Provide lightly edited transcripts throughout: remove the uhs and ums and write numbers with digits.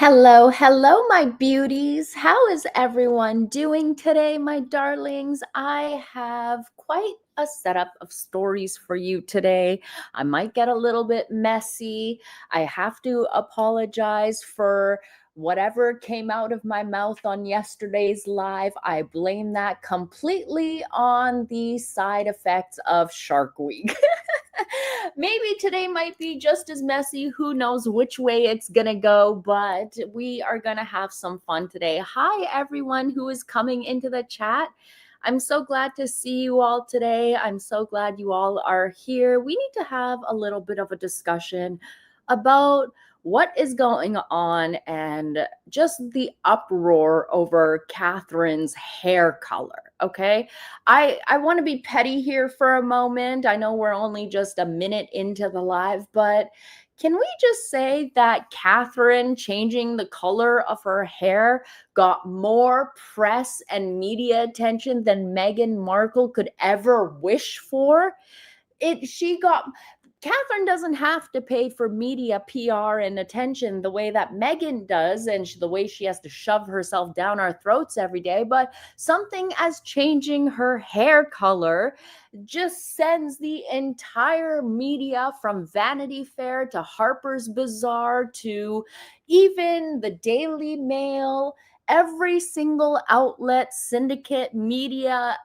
Hello, hello, my beauties. How is everyone doing today, my darlings? I have quite a setup of stories for you today. I might get a little bit messy. I have to apologize for whatever came out of my mouth on yesterday's live. I blame that completely on the side effects of Shark Week. Maybe today might be just as messy. Who knows which way it's going to go, but we are going to have some fun today. Hi, everyone who is coming into the chat. I'm so glad to see you all today. I'm so glad you all are here. We need to have a little bit of a discussion about what is going on and just the uproar over Catherine's hair color. Okay. I want to be petty here for a moment. I know we're only just a minute into the live, but can we just say that Catherine changing the color of her hair got more press and media attention than Meghan Markle could ever wish for? She got Catherine doesn't have to pay for media PR and attention the way that Meghan does, and the way she has to shove herself down our throats every day. But something as changing her hair color just sends the entire media, from Vanity Fair to Harper's Bazaar to even the Daily Mail, every single outlet, syndicate, media,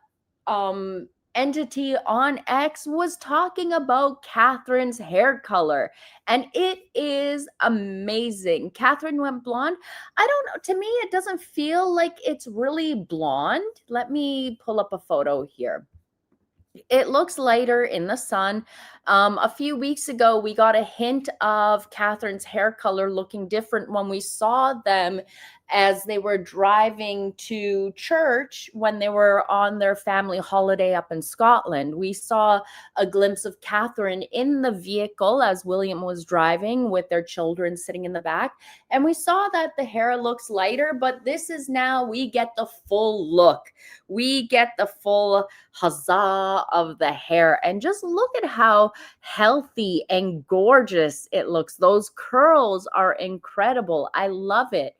entity on X was talking about Catherine's hair color, and it is amazing. Catherine went blonde. I don't know. To me, it doesn't feel like it's really blonde. Let me pull up a photo here. It looks lighter in the sun. A few weeks ago, we got a hint of Catherine's hair color looking different when we saw them as they were driving to church when they were on their family holiday up in Scotland. We saw a glimpse of Catherine in the vehicle as William was driving with their children sitting in the back. And we saw that the hair looks lighter, but this is now we get the full look. We get the full huzzah of the hair. And just look at how healthy and gorgeous it looks. Those curls are incredible. I love it.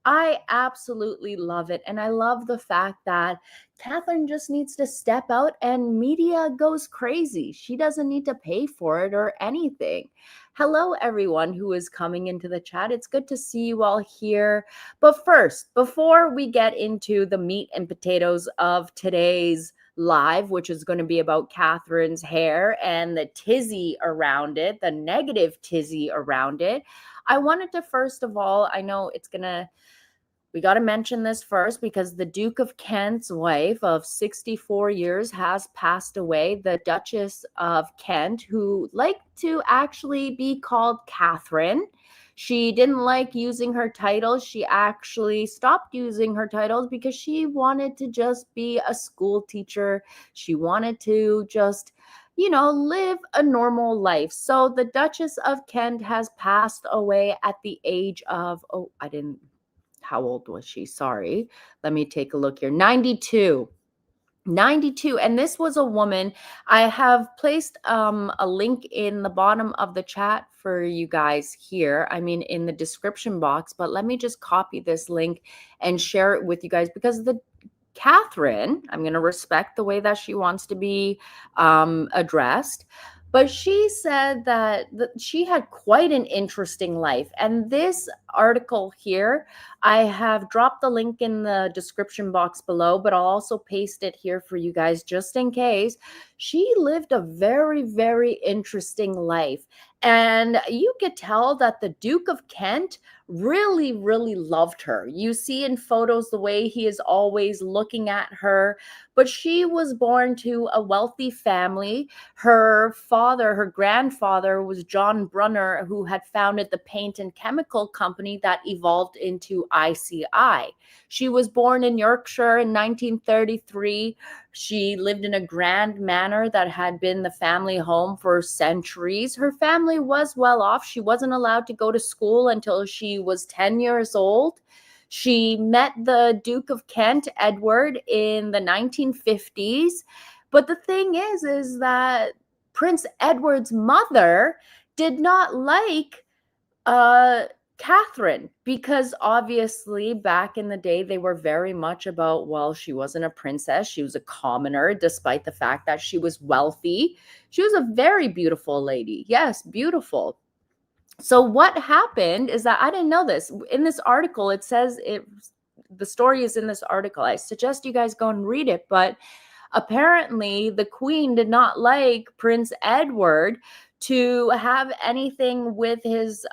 I absolutely love it. And I love the fact that Catherine just needs to step out and media goes crazy. She doesn't need to pay for it or anything. Hello, everyone who is coming into the chat. It's good to see you all here. But first, before we get into the meat and potatoes of today's live, which is going to be about Catherine's hair and the tizzy around it, the negative tizzy around it, I wanted to first of all, I know we got to mention this first because the Duke of Kent's wife of 64 years has passed away, the Duchess of Kent, who liked to actually be called Catherine. She didn't like using her titles. She actually stopped using her titles because she wanted to just be a school teacher. She wanted to just live a normal life. So the Duchess of Kent has passed away at the age of, how old was she? Sorry. Let me take a look here. 92. 92. And this was a woman. I have placed a link in the bottom of the chat for you guys here. I mean, in the description box, but let me just copy this link and share it with you guys because the Catherine, I'm going to respect the way that she wants to be addressed. But she said that she had quite an interesting life. And this article here, I have dropped the link in the description box below, but I'll also paste it here for you guys just in case. She lived a very, very interesting life. And you could tell that the Duke of Kent really, really loved her. You see in photos the way he is always looking at her. But she was born to a wealthy family. Her grandfather was John Brunner, who had founded the paint and chemical company that evolved into ICI. She was born in Yorkshire in 1933. She lived in a grand manor that had been the family home for centuries. Her family was well off. She wasn't allowed to go to school until she was 10 years old. She met the Duke of Kent, Edward, in the 1950s. But the thing is that Prince Edward's mother did not like Catherine, because obviously back in the day, they were very much about, well, she wasn't a princess. She was a commoner, despite the fact that she was wealthy. She was a very beautiful lady. Yes, beautiful. So what happened is that I didn't know this. In this article, it says the story is in this article. I suggest you guys go and read it, but apparently the queen did not like Prince Edward to have anything with his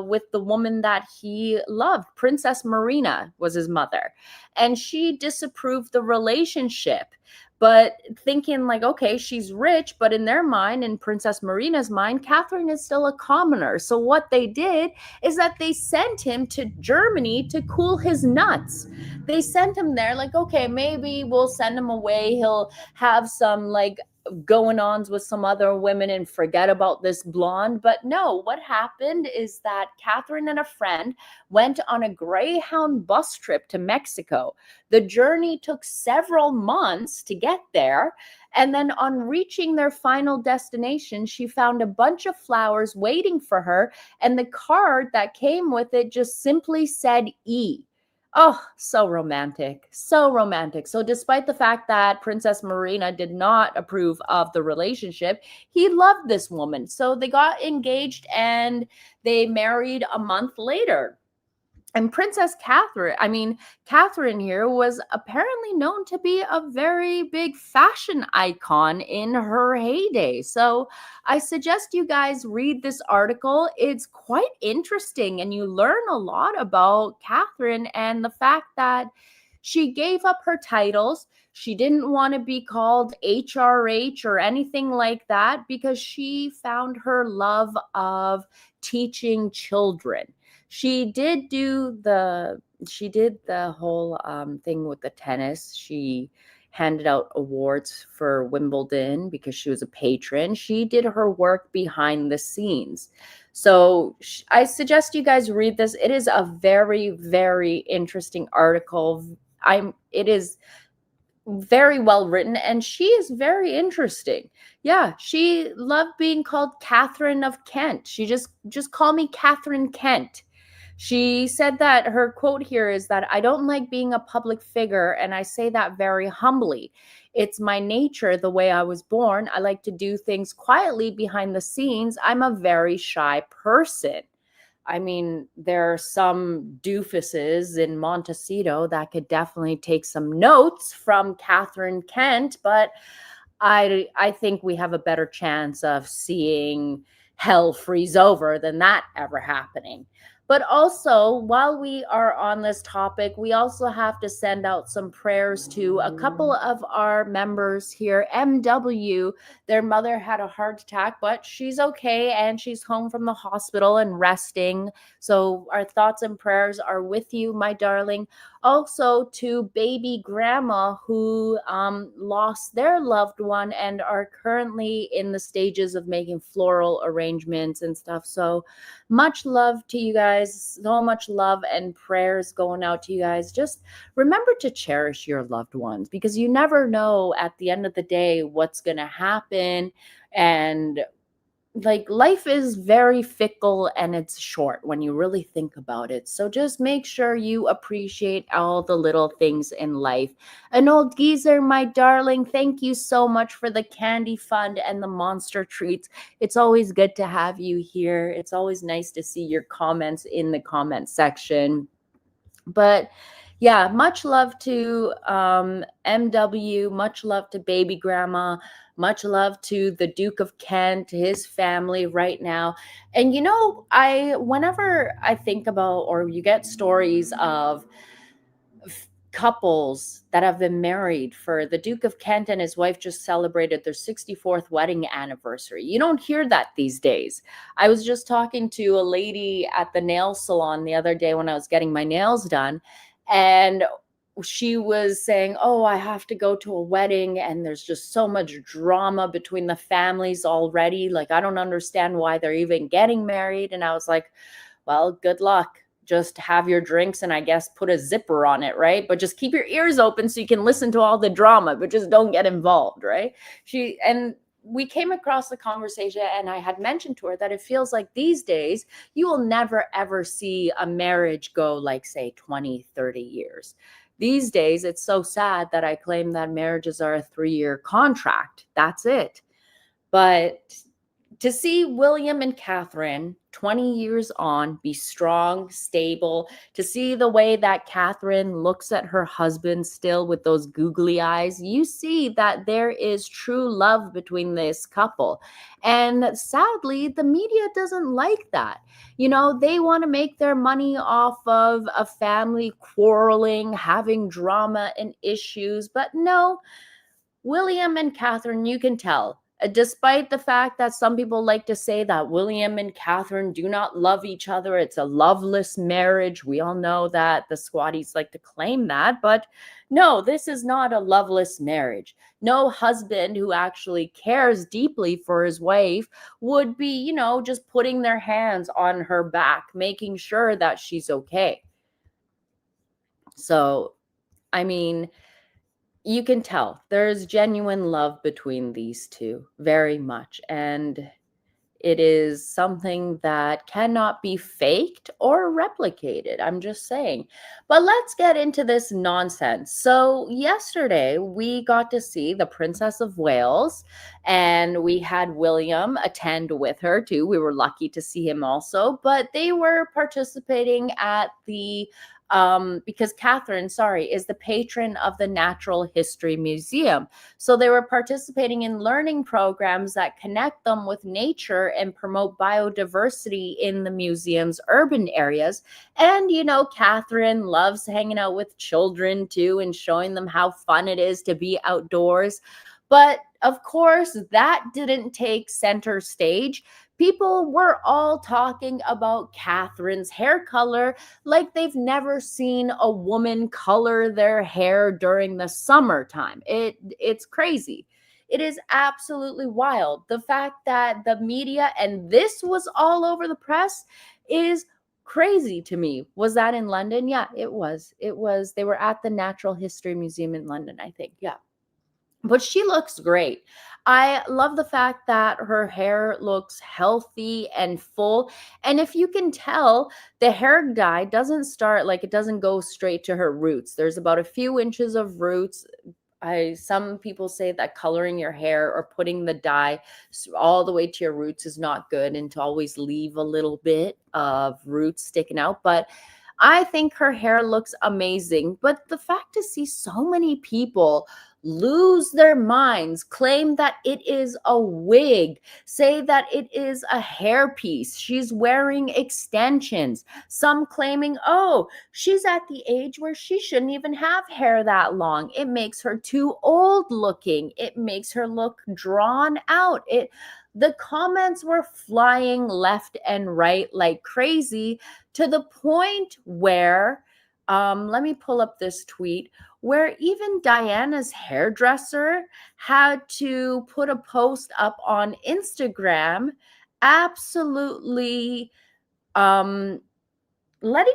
with the woman that he loved. Princess Marina was his mother, and she disapproved the relationship, but thinking like, okay, she's rich, but in their mind, in Princess Marina's mind, Catherine is still a commoner. So what they did is that they sent him to Germany to cool his nuts. They sent him there like, okay, maybe we'll send him away, he'll have some like going ons with some other women and forget about this blonde. But no, what happened is that Catherine and a friend went on a Greyhound bus trip to Mexico. The journey took several months to get there. And then on reaching their final destination, she found a bunch of flowers waiting for her. And the card that came with it just simply said E. Oh, so romantic. So romantic. So, despite the fact that Princess Marina did not approve of the relationship, he loved this woman. So, they got engaged and they married a month later. And Catherine here was apparently known to be a very big fashion icon in her heyday. So I suggest you guys read this article. It's quite interesting, and you learn a lot about Catherine and the fact that she gave up her titles. She didn't want to be called HRH or anything like that because she found her love of teaching children. She did the whole thing with the tennis. She handed out awards for Wimbledon because she was a patron. She did her work behind the scenes. So I suggest you guys read this. It is a very, very interesting article. It is very well written, and she is very interesting. Yeah, she loved being called Catherine of Kent. She just call me Catherine Kent. She said that her quote here is that I don't like being a public figure, and I say that very humbly. It's my nature, the way I was born. I like to do things quietly behind the scenes. I'm a very shy person. I mean, there are some doofuses in Montecito that could definitely take some notes from Catherine Kent, but I think we have a better chance of seeing hell freeze over than that ever happening. But also, while we are on this topic, we also have to send out some prayers to a couple of our members here. MW, their mother had a heart attack, but she's okay and she's home from the hospital and resting. So our thoughts and prayers are with you, my darling. Also to baby grandma who lost their loved one and are currently in the stages of making floral arrangements and stuff. So much love to you guys. So much love and prayers going out to you guys. Just remember to cherish your loved ones because you never know at the end of the day what's going to happen. And like life is very fickle and it's short when you really think about it. So just make sure you appreciate all the little things in life. An old geezer, my darling, thank you so much for the candy fund and the monster treats. It's always good to have you here. It's always nice to see your comments in the comment section. But yeah, much love to MW, much love to baby grandma, much love to the Duke of Kent, his family right now. And you know, whenever I think about or you get stories of couples that have been married, for the Duke of Kent and his wife just celebrated their 64th wedding anniversary. You don't hear that these days. I was just talking to a lady at the nail salon the other day when I was getting my nails done, and she was saying, oh, I have to go to a wedding and there's just so much drama between the families already. Like, I don't understand why they're even getting married. And I was like, well, good luck. Just have your drinks and I guess put a zipper on it, right? But just keep your ears open so you can listen to all the drama, but just don't get involved, right? And we came across the conversation, and I had mentioned to her that it feels like these days you will never ever see a marriage go like, say, 20, 30 years. These days, it's so sad that I claim that marriages are a 3-year contract. That's it. But to see William and Catherine 20 years on be strong, stable, to see the way that Catherine looks at her husband still with those googly eyes, you see that there is true love between this couple. And sadly, the media doesn't like that. You know, they want to make their money off of a family quarreling, having drama and issues. But no, William and Catherine, you can tell, despite the fact that some people like to say that William and Catherine do not love each other, it's a loveless marriage. We all know that the squatties like to claim that, but no, this is not a loveless marriage. No husband who actually cares deeply for his wife would be, just putting their hands on her back, making sure that she's okay. So, I mean, you can tell there's genuine love between these two, very much. And it is something that cannot be faked or replicated. I'm just saying. But let's get into this nonsense. So, yesterday we got to see the Princess of Wales, and we had William attend with her too. We were lucky to see him also, but they were participating at the because Catherine, sorry, is the patron of the Natural History Museum. So they were participating in learning programs that connect them with nature and promote biodiversity in the museum's urban areas. And, Catherine loves hanging out with children too and showing them how fun it is to be outdoors. But of course, that didn't take center stage. People were all talking about Catherine's hair color like they've never seen a woman color their hair during the summertime. It's crazy. It is absolutely wild. The fact that the media, and this was all over the press, is crazy to me. Was that in London? Yeah, it was. They were at the Natural History Museum in London, I think. Yeah. But she looks great. I love the fact that her hair looks healthy and full. And if you can tell, the hair dye doesn't start like, it doesn't go straight to her roots. There's about a few inches of roots. Some people say that coloring your hair or putting the dye all the way to your roots is not good, and to always leave a little bit of roots sticking out. But I think her hair looks amazing. But the fact to see so many people lose their minds, claim that it is a wig, say that it is a hairpiece, she's wearing extensions, some claiming, oh, she's at the age where she shouldn't even have hair that long. It makes her too old looking. It makes her look drawn out. The comments were flying left and right like crazy, to the point where, let me pull up this tweet, where even Diana's hairdresser had to put a post up on Instagram, absolutely letting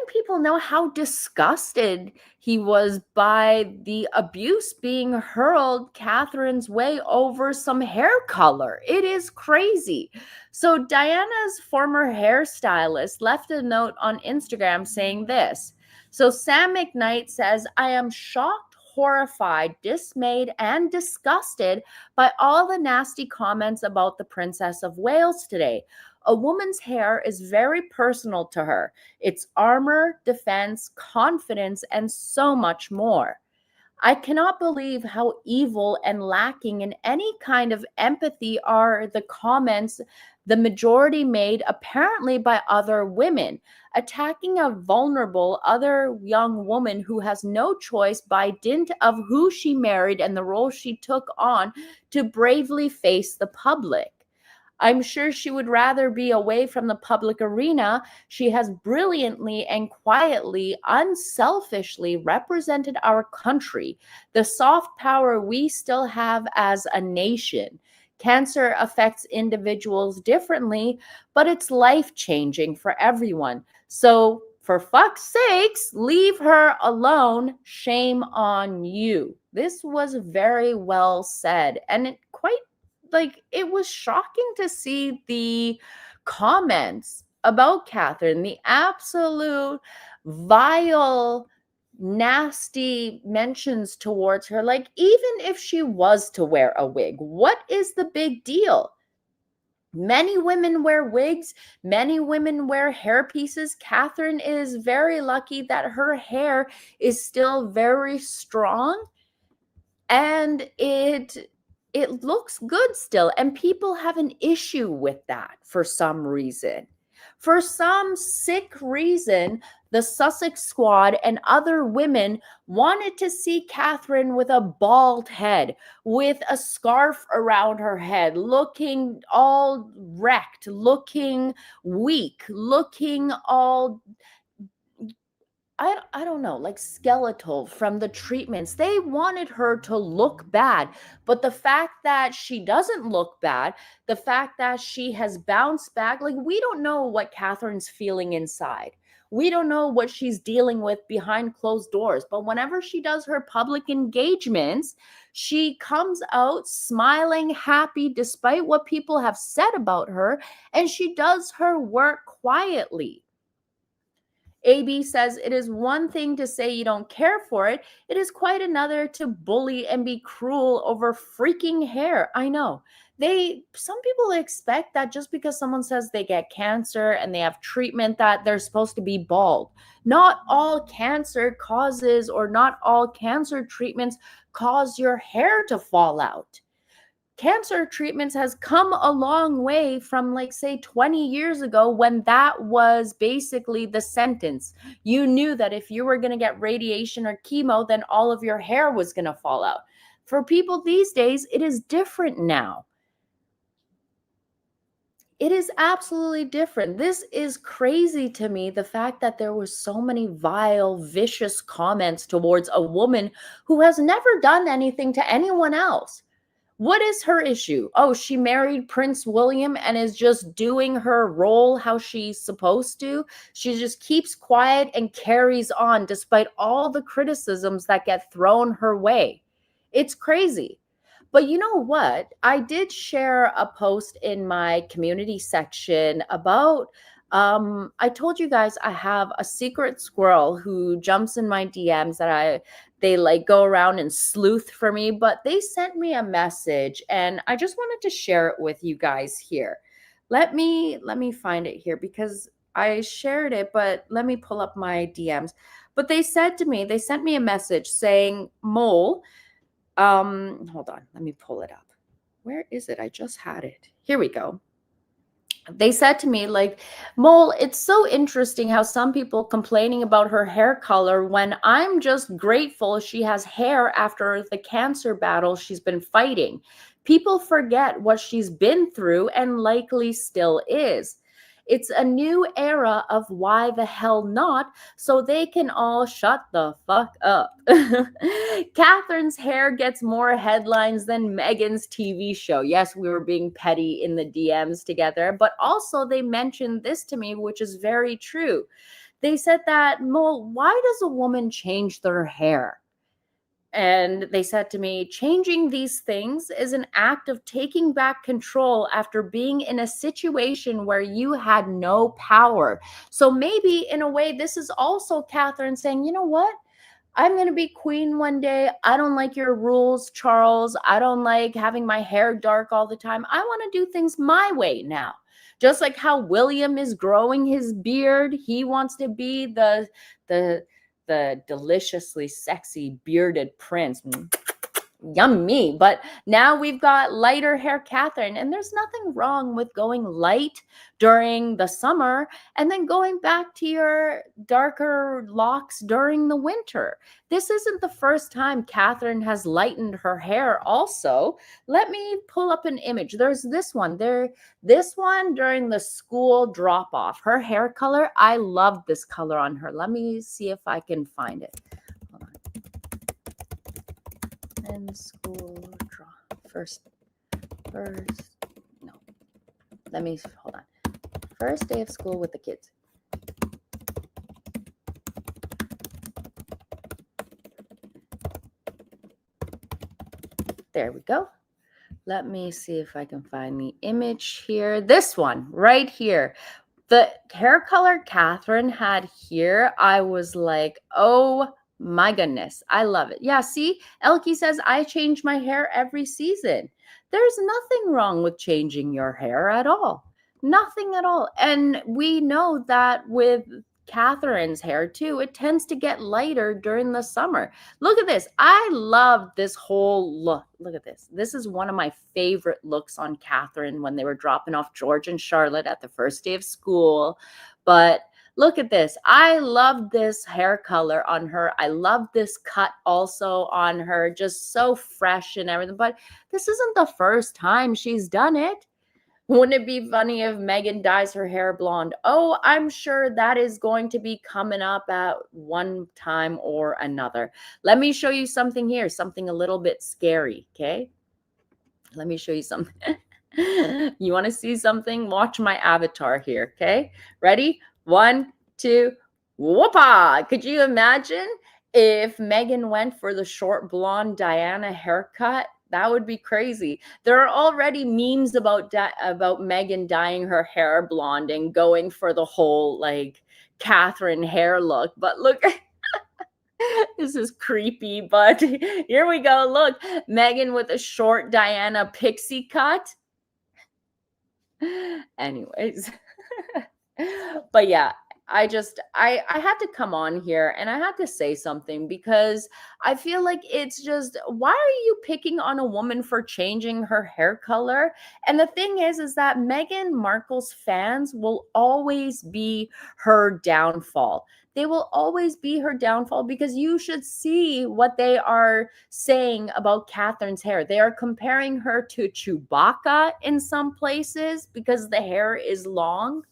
people know how disgusted he was by the abuse being hurled Catherine's way over some hair color. It is crazy. So Diana's former hairstylist left a note on Instagram saying this. So Sam McKnight says, I am shocked, horrified, dismayed, and disgusted by all the nasty comments about the Princess of Wales today. A woman's hair is very personal to her. It's armor, defense, confidence, and so much more. I cannot believe how evil and lacking in any kind of empathy are the comments the majority made, apparently by other women, attacking a vulnerable other young woman who has no choice by dint of who she married and the role she took on to bravely face the public. I'm sure she would rather be away from the public arena. She has brilliantly and quietly, unselfishly represented our country, the soft power we still have as a nation. Cancer affects individuals differently, but it's life-changing for everyone. So, for fuck's sakes, leave her alone. Shame on you. This was very well said, and it quite like, it was shocking to see the comments about Catherine, the absolute vile, nasty mentions towards her. Like, even if she was to wear a wig, what is the big deal? Many women wear wigs, many women wear hair pieces. Catherine is very lucky that her hair is still very strong, and it looks good still, and people have an issue with that for some reason. For some sick reason, the Sussex Squad and other women wanted to see Catherine with a bald head, with a scarf around her head, looking all wrecked, looking weak, looking all, I don't know, like skeletal from the treatments. They wanted her to look bad. But the fact that she doesn't look bad, the fact that she has bounced back, like, we don't know what Catherine's feeling inside. We don't know what she's dealing with behind closed doors. But whenever she does her public engagements, she comes out smiling, happy, despite what people have said about her, and she does her work quietly. AB says, it is one thing to say you don't care for it. It is quite another to bully and be cruel over freaking hair. I know. Some people expect that just because someone says they get cancer and they have treatment that they're supposed to be bald. Not all cancer causes, or not all cancer treatments cause your hair to fall out. Cancer treatments has come a long way from, like, say 20 years ago, when that was basically the sentence. You knew that if you were going to get radiation or chemo, then all of your hair was going to fall out. For people these days, it is different now. It is absolutely different. This is crazy to me, the fact that there were so many vile, vicious comments towards a woman who has never done anything to anyone else. What is her issue? Oh, she married Prince William and is just doing her role how she's supposed to. She just keeps quiet and carries on despite all the criticisms that get thrown her way. It's crazy. But you know what? I did share a post in my community section about, I told you guys I have a secret squirrel who jumps in my DMs that they like go around and sleuth for me, but they sent me a message and I just wanted to share it with you guys here. Let me find it here because I shared it, but let me pull up my DMs. But they sent me a message saying, Mole, hold on, let me pull it up. Where is it? I just had it. Here we go. They said to me, like, Mole, it's so interesting how some people complaining about her hair color when I'm just grateful she has hair after the cancer battle she's been fighting. People forget what she's been through and likely still is. It's a new era of why the hell not, so they can all shut the fuck up. Catherine's hair gets more headlines than Meghan's TV show. Yes, we were being petty in the DMs together, but also they mentioned this to me, which is very true. They said that, Mo, why does a woman change their hair? And they said to me, changing these things is an act of taking back control after being in a situation where you had no power. So maybe in a way, this is also Catherine saying, you know what? I'm going to be queen one day. I don't like your rules, Charles. I don't like having my hair dark all the time. I want to do things my way now. Just like how William is growing his beard, he wants to be the deliciously sexy bearded prince. Yummy. But now we've got lighter hair Catherine, and there's nothing wrong with going light during the summer and then going back to your darker locks during the winter. This isn't the first time Catherine has lightened her hair. Also, let me pull up an image. There's this one during the school drop off. Her hair color, I love this color on her. Let me see if I can find it. And school draw first no, let me hold on. First day of school with the kids. There we go. Let me see if I can find the image here. This one right here. The hair color Catherine had here, I was like, oh my goodness, I love it. Yeah, see, Elkie says, I change my hair every season. There's nothing wrong with changing your hair at all. Nothing at all. And we know that with Catherine's hair too, it tends to get lighter during the summer. Look at this. I love this whole look. Look at this. This is one of my favorite looks on Catherine when they were dropping off George and Charlotte at the first day of school. But look at this. I love this hair color on her. I love this cut also on her. Just so fresh and everything. But this isn't the first time she's done it. Wouldn't it be funny if Meghan dyes her hair blonde? Oh, I'm sure that is going to be coming up at one time or another. Let me show you something here, something a little bit scary, okay? Let me show you something. You want to see something? Watch my avatar here, okay? Ready? 1, 2, whoopah! Could you imagine if Meghan went for the short blonde Diana haircut? That would be crazy. There are already memes about Meghan dyeing her hair blonde and going for the whole like Catherine hair look. But look, this is creepy. But here we go. Look, Meghan with a short Diana pixie cut. Anyways. But yeah, I had to come on here and I had to say something because I feel like it's just, why are you picking on a woman for changing her hair color? And the thing is that Meghan Markle's fans will always be her downfall. They will always be her downfall because you should see what they are saying about Catherine's hair. They are comparing her to Chewbacca in some places because the hair is long.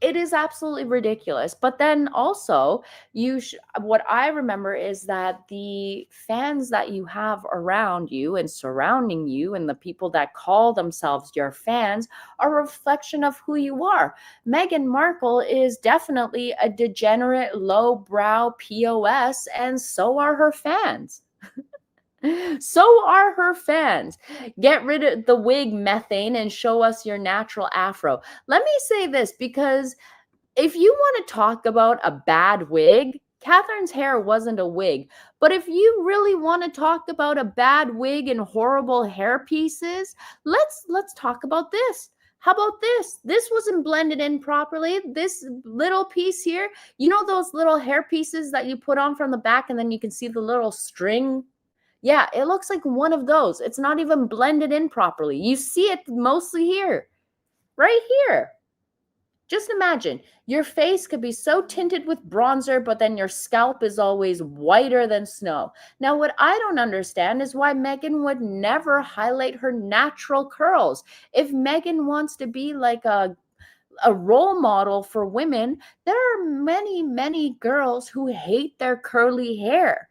It is absolutely ridiculous. But then also, what I remember is that the fans that you have around you and surrounding you and the people that call themselves your fans are a reflection of who you are. Meghan Markle is definitely a degenerate, lowbrow POS, and so are her fans. So are her fans. Get rid of the wig methane and show us your natural afro. Let me say this, because if you want to talk about a bad wig, Catherine's hair wasn't a wig. But if you really want to talk about a bad wig and horrible hair pieces, let's talk about this. How about this? This wasn't blended in properly. This little piece here, you know those little hair pieces that you put on from the back and then you can see the little string? Yeah, it looks like one of those. It's not even blended in properly. You see it mostly here, right here. Just imagine your face could be so tinted with bronzer, but then your scalp is always whiter than snow. Now, what I don't understand is why Meghan would never highlight her natural curls. If Meghan wants to be like a role model for women, there are many, many girls who hate their curly hair,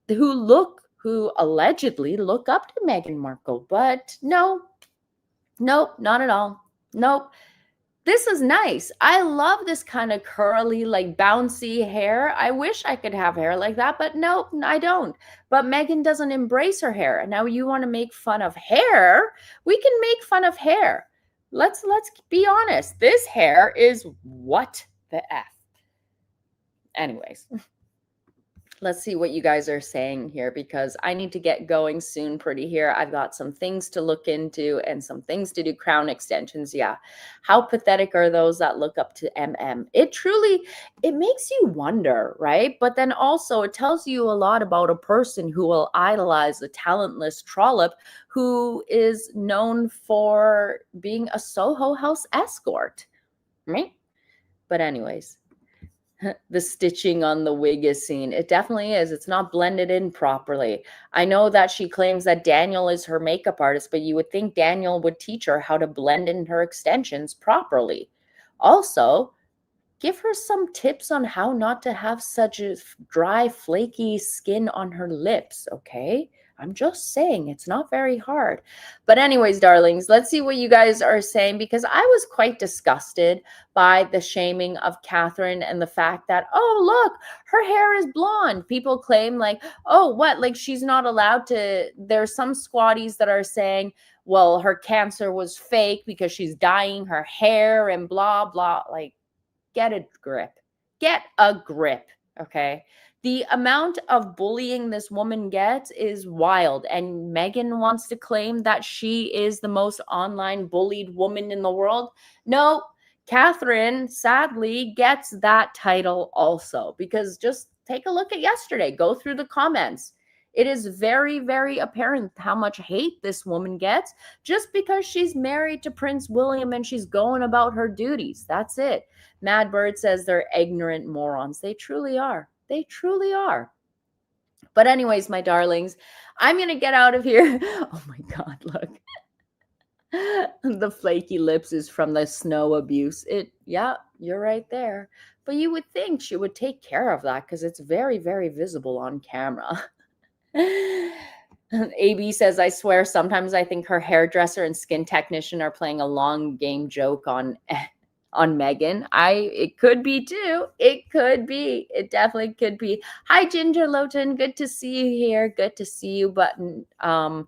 who allegedly look up to Meghan Markle. But nope, not at all. Nope. This is nice. I love this kind of curly, like bouncy hair. I wish I could have hair like that, but nope, I don't. But Meghan doesn't embrace her hair. And now you want to make fun of hair? We can make fun of hair. Let's be honest. This hair is what the F. Anyways. Let's see what you guys are saying here, because I need to get going soon pretty here. I've got some things to look into and some things to do. Crown extensions. Yeah. How pathetic are those that look up to MM? It makes you wonder, right? But then also it tells you a lot about a person who will idolize a talentless trollop who is known for being a Soho House escort, right? But anyways. The stitching on the wig is seen. It definitely is. It's not blended in properly. I know that she claims that Daniel is her makeup artist, but you would think Daniel would teach her how to blend in her extensions properly. Also, give her some tips on how not to have such a dry, flaky skin on her lips, okay? I'm just saying it's not very hard. But anyways, darlings, let's see what you guys are saying, because I was quite disgusted by the shaming of Catherine and the fact that, oh, look, her hair is blonde. People claim like, oh, what? Like she's not allowed to. There's some squatties that are saying, well, her cancer was fake because she's dyeing her hair and blah, blah. Like, get a grip. Get a grip. Okay. The amount of bullying this woman gets is wild. And Meghan wants to claim that she is the most online bullied woman in the world. No, Catherine sadly gets that title also, because just take a look at yesterday. Go through the comments. It is very, very apparent how much hate this woman gets just because she's married to Prince William and she's going about her duties. That's it. Mad Bird says they're ignorant morons. They truly are. They truly are. But anyways, my darlings, I'm going to get out of here. Oh my God, look. The flaky lips is from the snow abuse. Yeah, you're right there. But you would think she would take care of that because it's very, very visible on camera. AB says, I swear sometimes I think her hairdresser and skin technician are playing a long game joke on Meghan. It could be too. It could be. It definitely could be. Hi, Ginger Lowton. Good to see you here. Good to see you. But I'm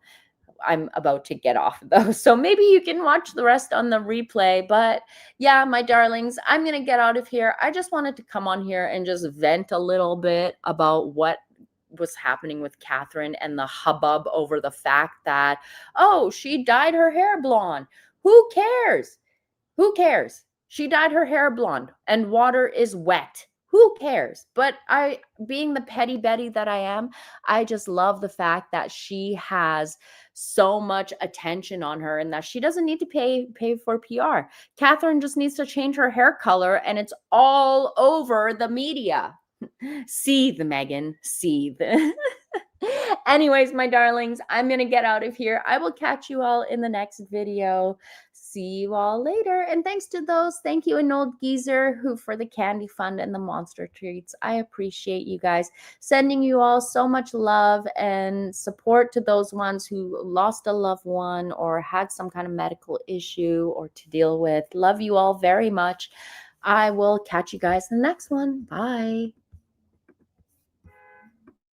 about to get off though. So maybe you can watch the rest on the replay. But yeah, my darlings, I'm going to get out of here. I just wanted to come on here and just vent a little bit about what was happening with Catherine and the hubbub over the fact that, oh, she dyed her hair blonde. Who cares? Who cares? She dyed her hair blonde and water is wet. Who cares? But being the petty Betty that I am, I just love the fact that she has so much attention on her and that she doesn't need to pay for PR. Catherine just needs to change her hair color and it's all over the media. Seethe, Meghan, seethe. Anyways, my darlings, I'm going to get out of here. I will catch you all in the next video. See you all later. And thanks to those, thank you, an old geezer who for the candy fund and the monster treats. I appreciate you guys. Sending you all so much love and support to those ones who lost a loved one or had some kind of medical issue or to deal with. Love you all very much. I will catch you guys in the next one. Bye.